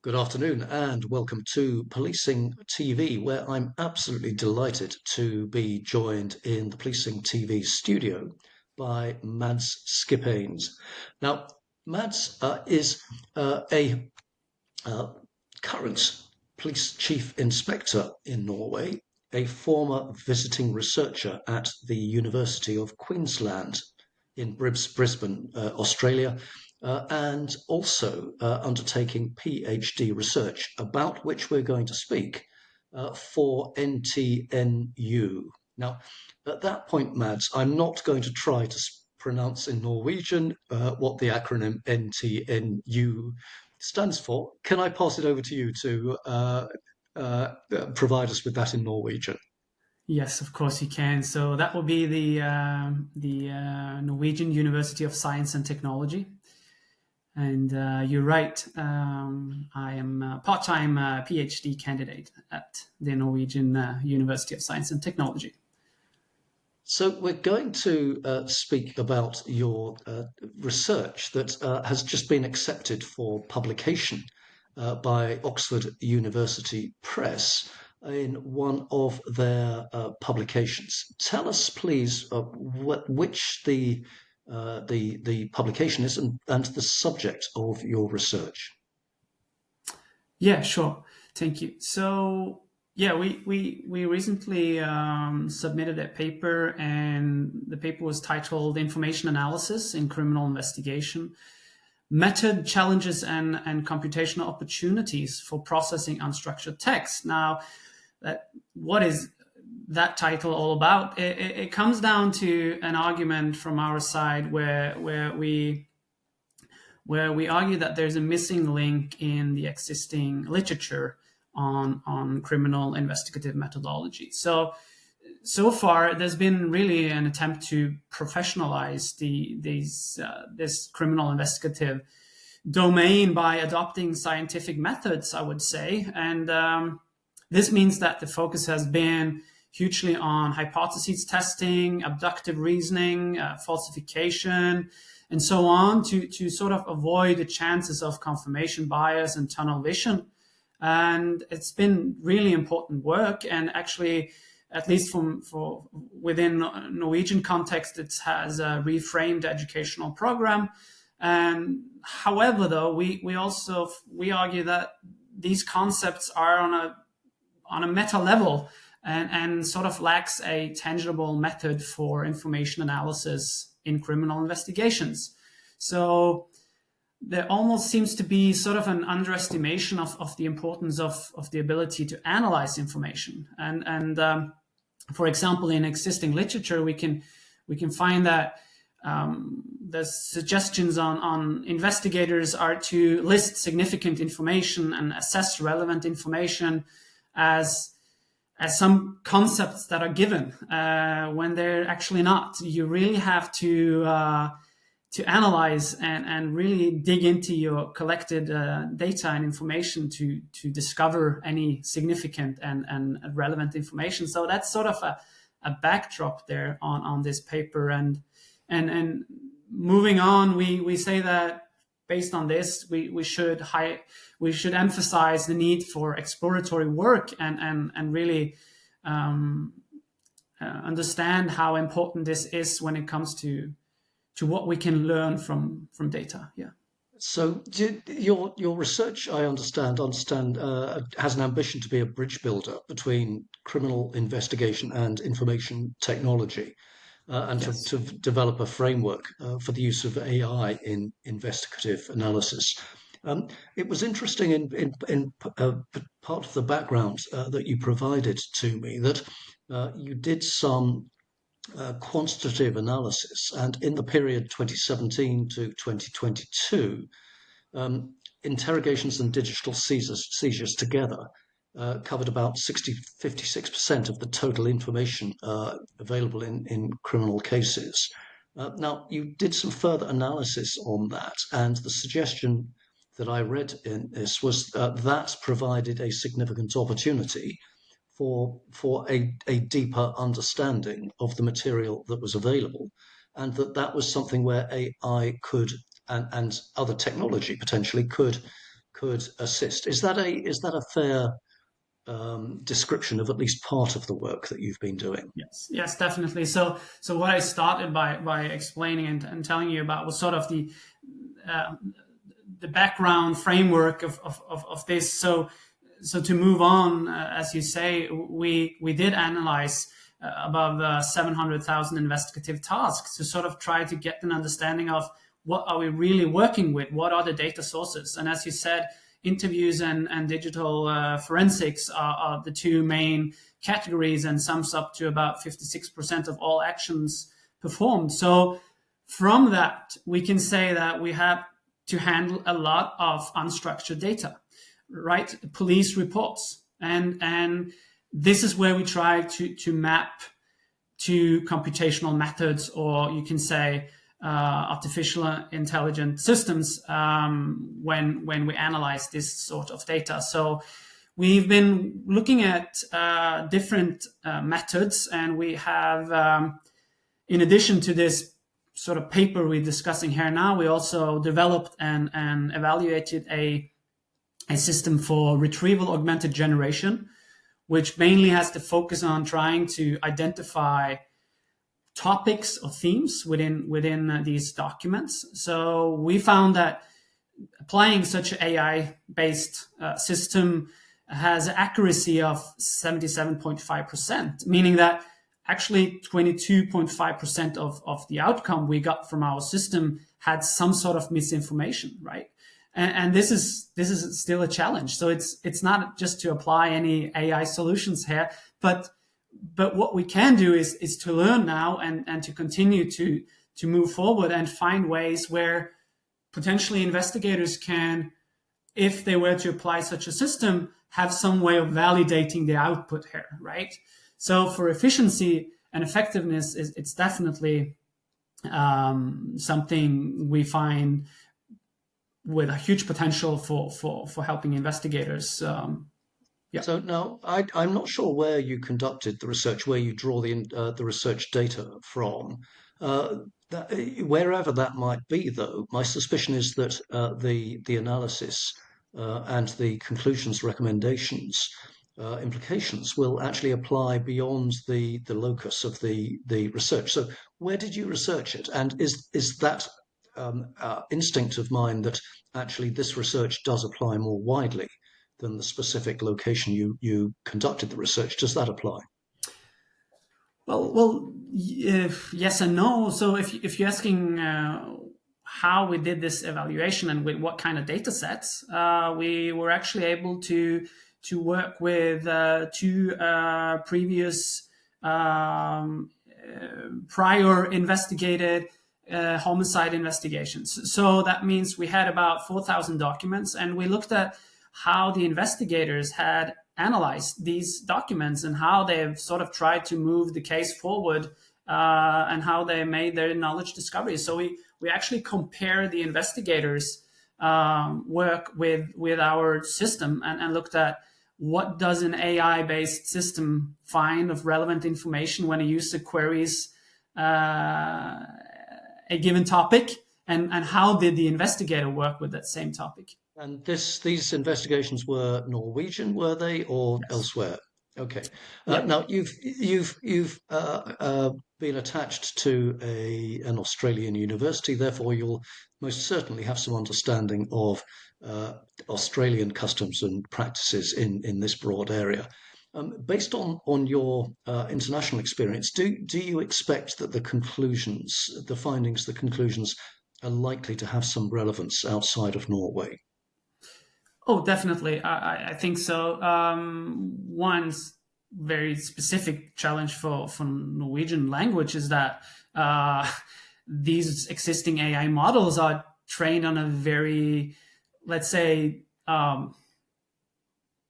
Good afternoon and welcome to Policing TV, where I'm absolutely delighted to be joined in the Policing TV studio by Mads Skipanes. Now, Mads is a current police chief inspector in Norway, a former visiting researcher at the University of Queensland in Brisbane, Australia, and also undertaking PhD research, about which we're going to speak for NTNU. Now, at that point, Mads, I'm not going to try to pronounce in Norwegian what the acronym NTNU stands for. Can I pass it over to you to provide us with that in Norwegian? Yes, of course you can. So that will be the Norwegian University of Science and Technology. And you're right. I am a part-time PhD candidate at the Norwegian University of Science and Technology. So we're going to speak about your research that has just been accepted for publication by Oxford University Press in one of their publications. Tell us, please, which the publication is and the subject of your research. Yeah, sure. Thank you. So yeah, we recently submitted a paper, and the paper was titled "Information Analysis in Criminal Investigation: Method Challenges and Computational Opportunities for Processing Unstructured Text." Now, what is that title all about? It comes down to an argument from our side where we argue that there's a missing link in the existing literature on criminal investigative methodology. So far, there's been really an attempt to professionalize this criminal investigative domain by adopting scientific methods, I would say. And this means that the focus has been hugely on hypotheses testing, abductive reasoning, falsification, and so on to sort of avoid the chances of confirmation bias and tunnel vision. And it's been really important work. And actually, at least for within Norwegian context, it has a reframed educational program. And however, though, we argue that these concepts are on a meta level and sort of lacks a tangible method for information analysis in criminal investigations. So there almost seems to be sort of an underestimation of the importance of the ability to analyze information. And for example, in existing literature, we can find that the suggestions on investigators are to list significant information and assess relevant information as some concepts that are given when they're actually not. You really have to analyze and really dig into your collected data and information to discover any significant and relevant information. So that's sort of a backdrop there on this paper. And moving on, we say that based on this, we should emphasize the need for exploratory work and really understand how important this is when it comes to what we can learn from data. Yeah. So your research, I understand, has an ambition to be a bridge builder between criminal investigation and information technology, and Yes. to develop a framework for the use of AI in investigative analysis. It was interesting in part of the background that you provided to me that you did some quantitative analysis, and in the period 2017 to 2022, interrogations and digital seizures together covered about 56% of the total information available in criminal cases. Now, you did some further analysis on that, and the suggestion that I read in this was that provided a significant opportunity for a deeper understanding of the material that was available, and that was something where AI could and other technology potentially could could assist. Is that a fair description of at least part of the work that you've been doing? Yes, definitely. So what I started by explaining and telling you about was sort of uh, the background framework of this. So to move on, as you say, we did analyze above 700,000 investigative tasks to sort of try to get an understanding of what are we really working with, what are the data sources. And as you said, interviews and digital forensics are the two main categories, and sums up to about 56% of all actions performed. So from that, we can say that we have to handle a lot of unstructured data, right? Police reports. And this is where we try to map to computational methods, or you can say artificial intelligent systems, when we analyze this sort of data. So we've been looking at different methods, and we have, in addition to this sort of paper we're discussing here now, we also developed and evaluated a system for retrieval augmented generation, which mainly has to focus on trying to identify topics or themes within these documents. So we found that applying such an AI-based system has accuracy of 77.5%, meaning that actually 22.5% of the outcome we got from our system had some sort of misinformation, right? And this is still a challenge. So it's not just to apply any AI solutions here, but what we can do is to learn now and to continue to move forward and find ways where potentially investigators can, if they were to apply such a system, have some way of validating the output here, right? So for efficiency and effectiveness, it's definitely something we find with a huge potential for helping investigators. Yeah. So now I'm not sure where you conducted the research, where you draw the research data from. That, wherever that might be, though, my suspicion is that the analysis and the conclusions, recommendations, implications will actually apply beyond the locus of the research. So where did you research it? And is that instinct of mine that actually this research does apply more widely than the specific location you conducted the research? Does that apply? Well, yes and no. So if you're asking how we did this evaluation and with what kind of data sets, we were actually able to work with two previous prior investigated homicide investigations. So that means we had about 4,000 documents, and we looked at how the investigators had analyzed these documents and how they've sort of tried to move the case forward, and how they made their knowledge discoveries. So we actually compare the investigators' work with our system, and looked at what does an AI-based system find of relevant information when a user queries a given topic, and how did the investigator work with that same topic. And these investigations were Norwegian, were they, or Yes. elsewhere? Okay. Yeah. Now you've been attached to an Australian university, therefore you'll most certainly have some understanding of Australian customs and practices in this broad area. Based on your international experience, do you expect that the conclusions, the findings, the conclusions are likely to have some relevance outside of Norway? Oh, definitely. I think so. One very specific challenge for Norwegian language is that these existing AI models are trained on a very, let's say,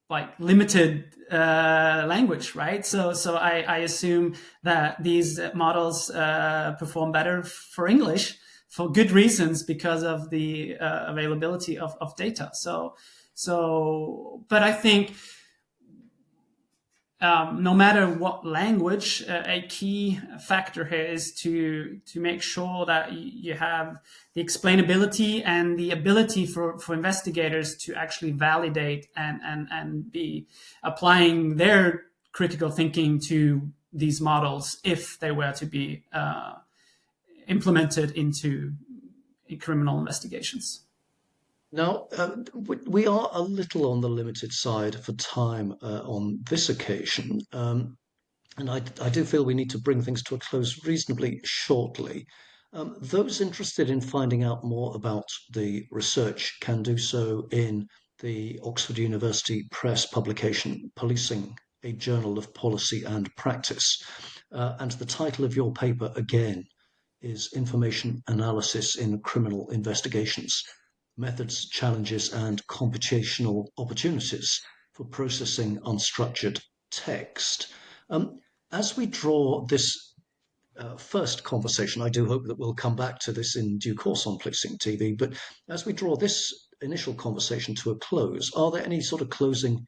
like limited language, right? So I assume that these models perform better for English for good reasons, because of the availability of data. So, but I think no matter what language, a key factor here is to make sure that you have the explainability and the ability for investigators to actually validate and be applying their critical thinking to these models if they were to be implemented into criminal investigations. Now, we are a little on the limited side for time on this occasion, and I do feel we need to bring things to a close reasonably shortly. Those interested in finding out more about the research can do so in the Oxford University Press publication, Policing, a Journal of Policy and Practice. And the title of your paper, again, is Information Analysis in Criminal Investigations, Methods, Challenges, and Computational Opportunities for Processing Unstructured Text. As we draw this first conversation, I do hope that we'll come back to this in due course on Policing TV, but as we draw this initial conversation to a close, are there any sort of closing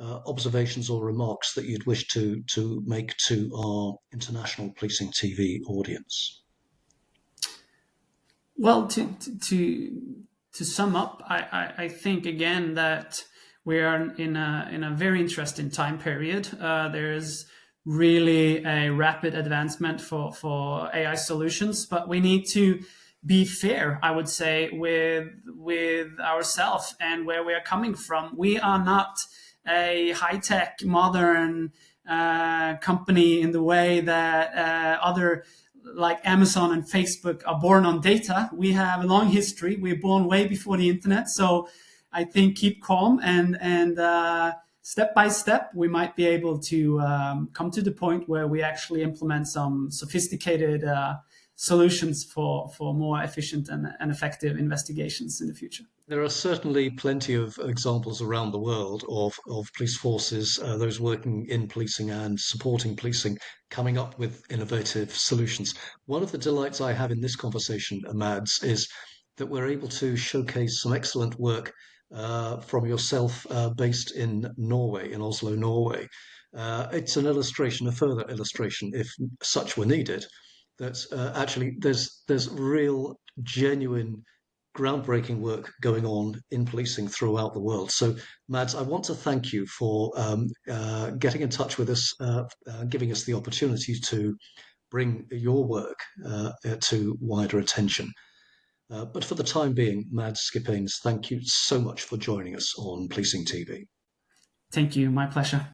observations or remarks that you'd wish to make to our international Policing TV audience? Well, to sum up, I think again that we are in a very interesting time period. There's really a rapid advancement for AI solutions, but we need to be fair, I would say, with ourselves and where we are coming from. We are not a high-tech, modern company in the way that other like Amazon and Facebook are born on data. We have a long history. We're born way before the internet. So I think keep calm and step by step, we might be able to come to the point where we actually implement some sophisticated solutions for more efficient and effective investigations in the future. There are certainly plenty of examples around the world of police forces, those working in policing and supporting policing, coming up with innovative solutions. One of the delights I have in this conversation, Mads, is that we're able to showcase some excellent work from yourself based in Norway, in Oslo, Norway. It's an illustration, a further illustration, if such were needed, that actually there's real, genuine groundbreaking work going on in policing throughout the world. So, Mads, I want to thank you for getting in touch with us, giving us the opportunity to bring your work to wider attention. But for the time being, Mads Skipanes, thank you so much for joining us on Policing TV. Thank you. My pleasure.